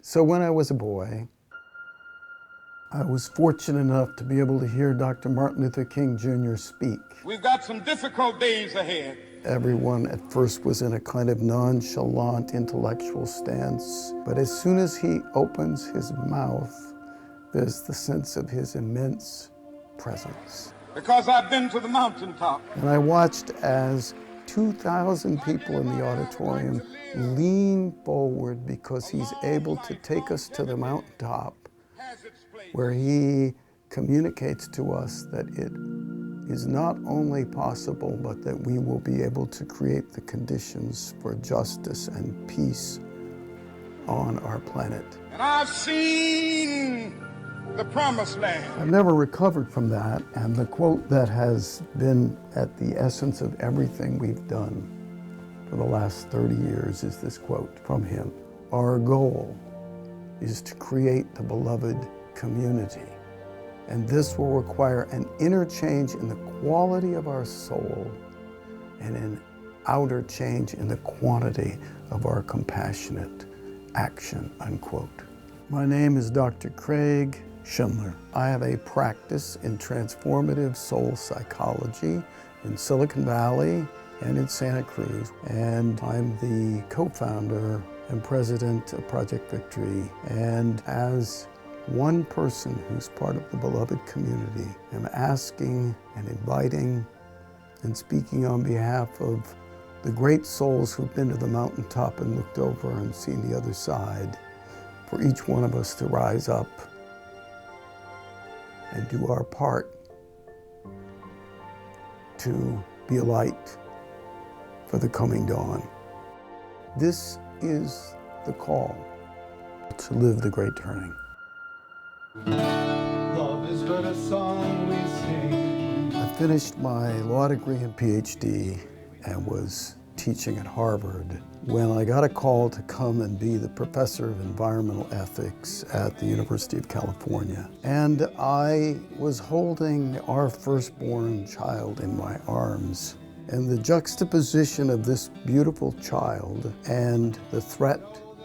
So when I was a boy, I was fortunate enough to be able to hear Dr. Martin Luther King Jr. speak. We've got some difficult days ahead. Everyone at first was in a kind of nonchalant intellectual stance, but as soon as he opens his mouth, there's the sense of his immense presence. Because I've been to the mountaintop. And I watched as 2,000 people in the auditorium lean forward because he's able to take us to the mountaintop where he communicates to us that it is not only possible, but that we will be able to create the conditions for justice and peace on our planet. And I've seen the promised land. I've never recovered from that, and the quote that has been at the essence of everything we've done for the last 30 years is this quote from him. Our goal is to create the beloved community, and this will require an inner change in the quality of our soul and an outer change in the quantity of our compassionate action, unquote. My name is Dr. Craig Schindler. I have a practice in transformative soul psychology in Silicon Valley and in Santa Cruz, and I'm the co-founder and president of Project Victory. And as one person who's part of the beloved community, I'm asking and inviting and speaking on behalf of the great souls who've been to the mountaintop and looked over and seen the other side, for each one of us to rise up and do our part to be a light for the coming dawn. This is the call to live the great turning. Love is but a song we sing. I finished my law degree and PhD and was teaching at Harvard when I got a call to come and be the professor of environmental ethics at the University of California. And I was holding our firstborn child in my arms. And the juxtaposition of this beautiful child and the threat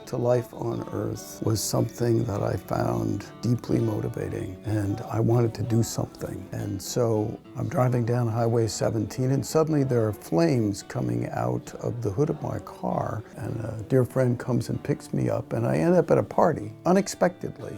to life on Earth was something that I found deeply motivating, and I wanted to do something. And so I'm driving down Highway 17, and suddenly there are flames coming out of the hood of my car, and a dear friend comes and picks me up, and I end up at a party, unexpectedly,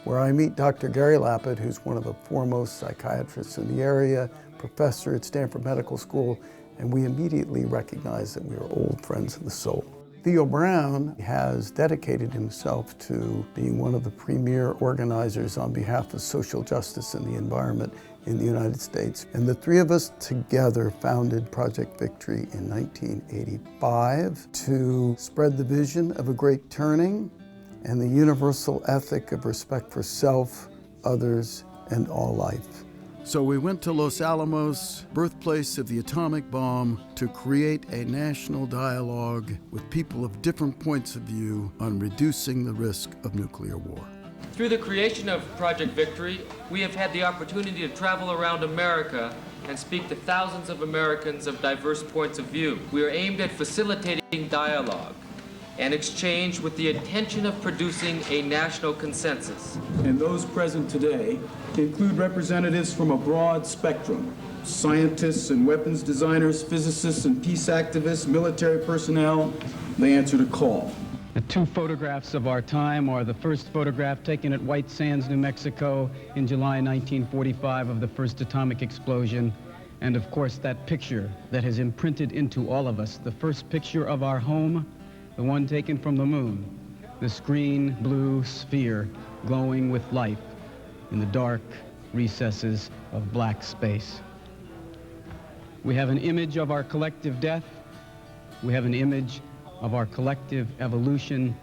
where I meet Dr. Gary Lapid, who's one of the foremost psychiatrists in the area, professor at Stanford Medical School, and we immediately recognize that we are old friends of the soul. Theo Brown has dedicated himself to being one of the premier organizers on behalf of social justice and the environment in the United States. And the three of us together founded Project Victory in 1985 to spread the vision of a great turning and the universal ethic of respect for self, others, and all life. So we went to Los Alamos, birthplace of the atomic bomb, to create a national dialogue with people of different points of view on reducing the risk of nuclear war. Through the creation of Project Victory, we have had the opportunity to travel around America and speak to thousands of Americans of diverse points of view. We are aimed at facilitating dialogue and exchange with the intention of producing a national consensus. And those present today include representatives from a broad spectrum: scientists and weapons designers, physicists and peace activists, military personnel. They answered a call. The two photographs of our time are the first photograph taken at White Sands, New Mexico in July 1945 of the first atomic explosion, and of course that picture that has imprinted into all of us, the first picture of our home, the one taken from the moon, the green blue sphere glowing with life in the dark recesses of black space. We have an image of our collective death. We have an image of our collective evolution.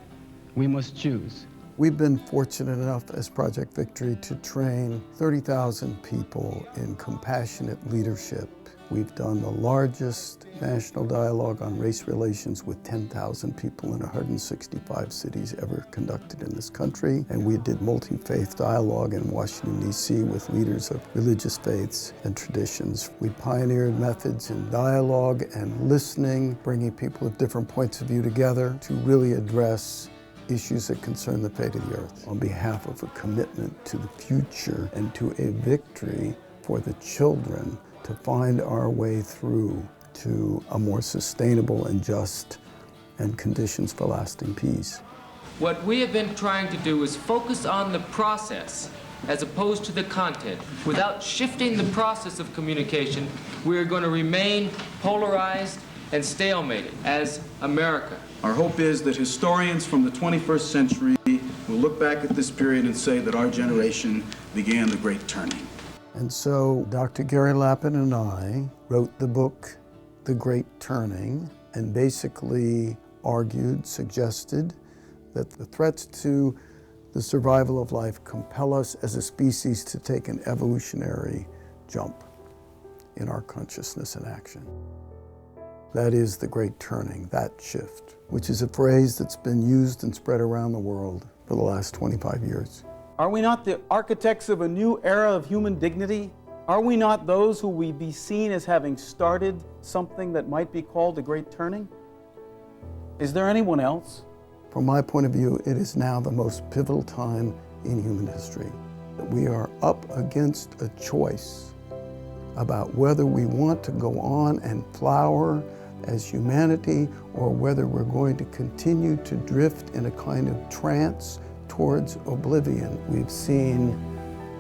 We must choose. We've been fortunate enough as Project Victory to train 30,000 people in compassionate leadership. We've done the largest national dialogue on race relations with 10,000 people in 165 cities ever conducted in this country. And we did multi-faith dialogue in Washington, D.C. with leaders of religious faiths and traditions. We pioneered methods in dialogue and listening, bringing people of different points of view together to really address issues that concern the fate of the earth, on behalf of a commitment to the future and to a victory for the children to find our way through to a more sustainable and just and conditions for lasting peace. What we have been trying to do is focus on the process as opposed to the content. Without shifting the process of communication, we are going to remain polarized and stalemated as America. Our hope is that historians from the 21st century will look back at this period and say that our generation began the Great Turning. And so Dr. Gary Lappin and I wrote the book, The Great Turning, and basically argued, suggested that the threats to the survival of life compel us as a species to take an evolutionary jump in our consciousness and action. That is the Great Turning, that shift, which is a phrase that's been used and spread around the world for the last 25 years. Are we not the architects of a new era of human dignity? Are we not those who we be seen as having started something that might be called the Great Turning? Is there anyone else? From my point of view, it is now the most pivotal time in human history. That we are up against a choice about whether we want to go on and flower as humanity or whether we're going to continue to drift in a kind of trance towards oblivion. We've seen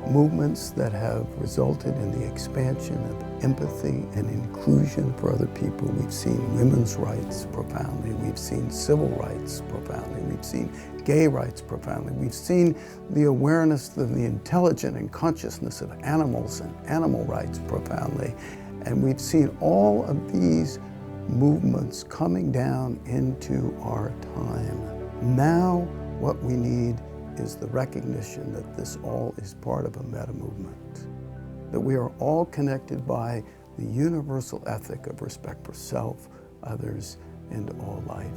movements that have resulted in the expansion of empathy and inclusion for other people. We've seen women's rights profoundly. We've seen civil rights profoundly. We've seen gay rights profoundly. We've seen the awareness of the intelligence and consciousness of animals and animal rights profoundly. And we've seen all of these movements coming down into our time. Now, what we need is the recognition that this all is part of a meta-movement, that we are all connected by the universal ethic of respect for self, others, and all life.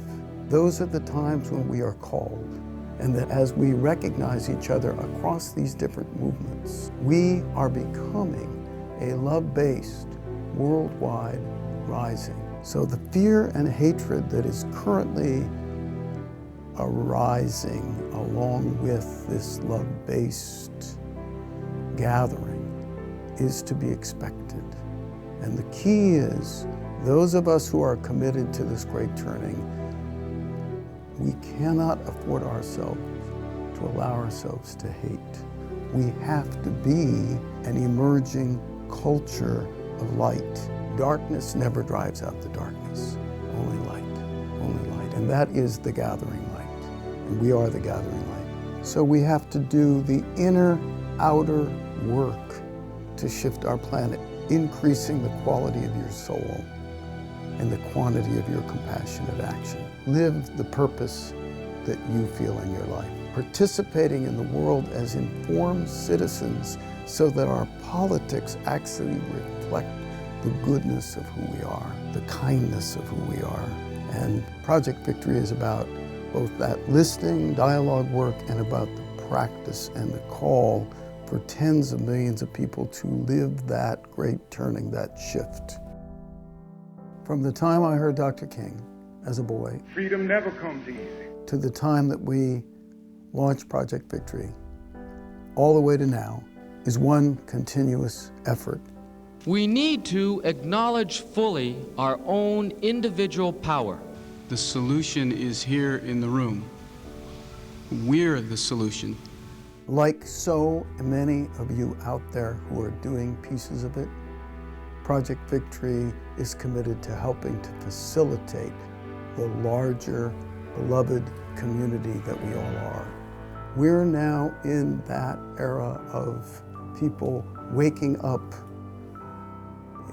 Those are the times when we are called, and that as we recognize each other across these different movements, we are becoming a love-based, worldwide rising. So the fear and hatred that is currently arising along with this love-based gathering is to be expected. And the key is, those of us who are committed to this great turning, we cannot afford ourselves to allow ourselves to hate. We have to be an emerging culture of light. Darkness never drives out the darkness, only light, only light. And that is the gathering light. And we are the gathering light. So we have to do the inner, outer work to shift our planet, increasing the quality of your soul and the quantity of your compassionate action. Live the purpose that you feel in your life. Participating in the world as informed citizens so that our politics actually reflect the goodness of who we are, the kindness of who we are. And Project Victory is about both that listening, dialogue work, and about the practice and the call for tens of millions of people to live that great turning, that shift. From the time I heard Dr. King as a boy, Freedom never comes easy. to the time that we launched Project Victory, all the way to now, is one continuous effort. We need to acknowledge fully our own individual power. The solution is here in the room. We're the solution. Like so many of you out there who are doing pieces of it, Project Victory is committed to helping to facilitate the larger, beloved community that we all are. We're now in that era of people waking up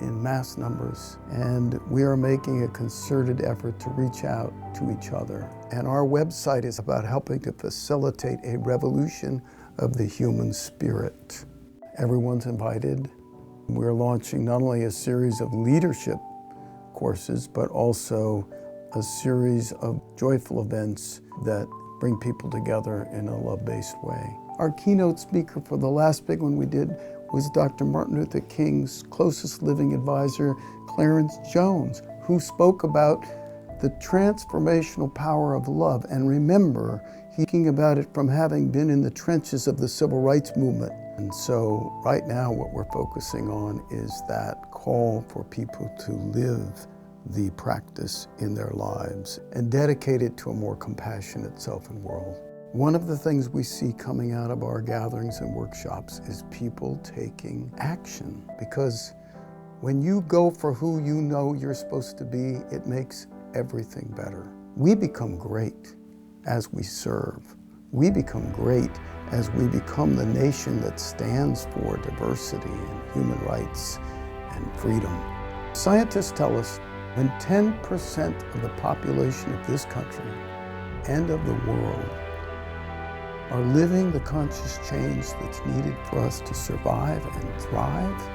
in mass numbers, and we are making a concerted effort to reach out to each other. And our website is about helping to facilitate a revolution of the human spirit. Everyone's invited. We're launching not only a series of leadership courses, but also a series of joyful events that bring people together in a love-based way. Our keynote speaker for the last big one we did was Dr. Martin Luther King's closest living advisor, Clarence Jones, who spoke about the transformational power of love. And remember, Thinking about it from having been in the trenches of the civil rights movement. And so right now what we're focusing on is that call for people to live the practice in their lives and dedicate it to a more compassionate self and world. One of the things we see coming out of our gatherings and workshops is people taking action, because when you go for who you know you're supposed to be, it makes everything better. We become great as we serve. We become great as we become the nation that stands for diversity and human rights and freedom. Scientists tell us when 10% of the population of this country and of the world are living the conscious change that's needed for us to survive and thrive,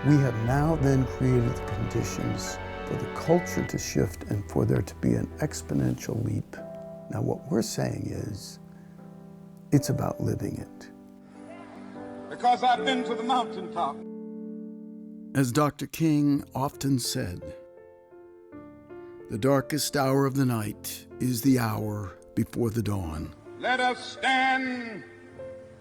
we have now then created the conditions for the culture to shift and for there to be an exponential leap. Now what we're saying is, it's about living it. Because I've been to the mountaintop. As Dr. King often said, the darkest hour of the night is the hour before the dawn. Let us stand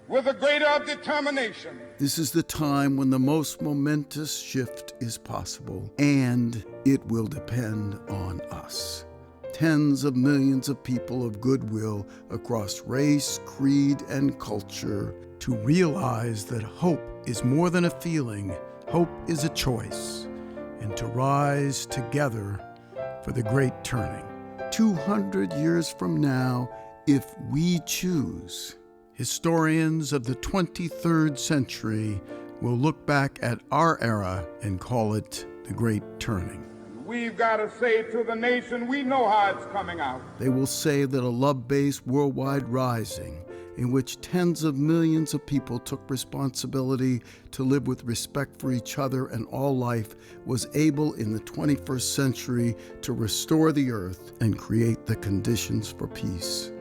with a greater determination. This is the time when the most momentous shift is possible, and it will depend on us. Tens of millions of people of goodwill across race, creed, and culture to realize that hope is more than a feeling, hope is a choice, and to rise together for the great turning. 200 years from now, if we choose, historians of the 23rd century will look back at our era and call it the Great Turning. We've got to say to the nation, we know how it's coming out. They will say that a love-based worldwide rising in which tens of millions of people took responsibility to live with respect for each other and all life was able in the 21st century to restore the earth and create the conditions for peace.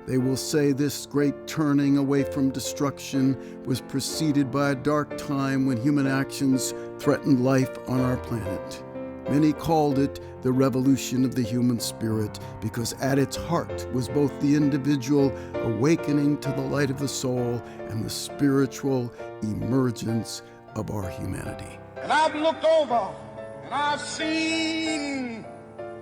They will say this great turning away from destruction was preceded by a dark time when human actions threatened life on our planet. Many called it the revolution of the human spirit because at its heart was both the individual awakening to the light of the soul and the spiritual emergence of our humanity. And I've looked over and I've seen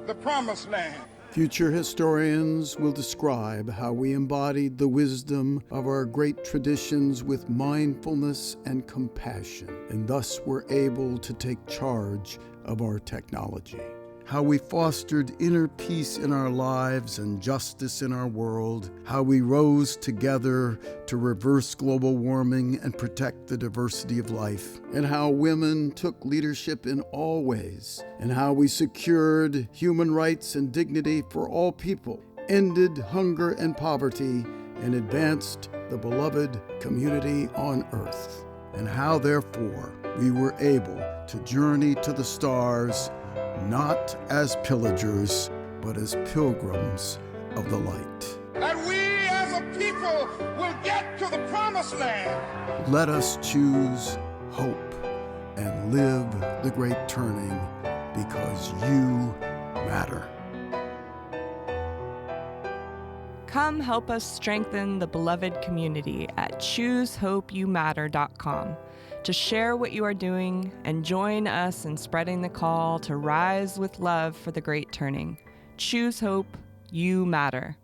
the promised land. Future historians will describe how we embodied the wisdom of our great traditions with mindfulness and compassion, and thus were able to take charge of our technology. How we fostered inner peace in our lives and justice in our world. How we rose together to reverse global warming and protect the diversity of life. And how women took leadership in all ways. And how we secured human rights and dignity for all people, ended hunger and poverty, and advanced the beloved community on earth. And how, therefore, we were able to journey to the stars, not as pillagers, but as pilgrims of the light. That we as a people will get to the promised land. Let us choose hope and live the great turning because you matter. Come help us strengthen the beloved community at ChooseHopeYouMatter.com to share what you are doing and join us in spreading the call to rise with love for the great turning. Choose hope, you matter.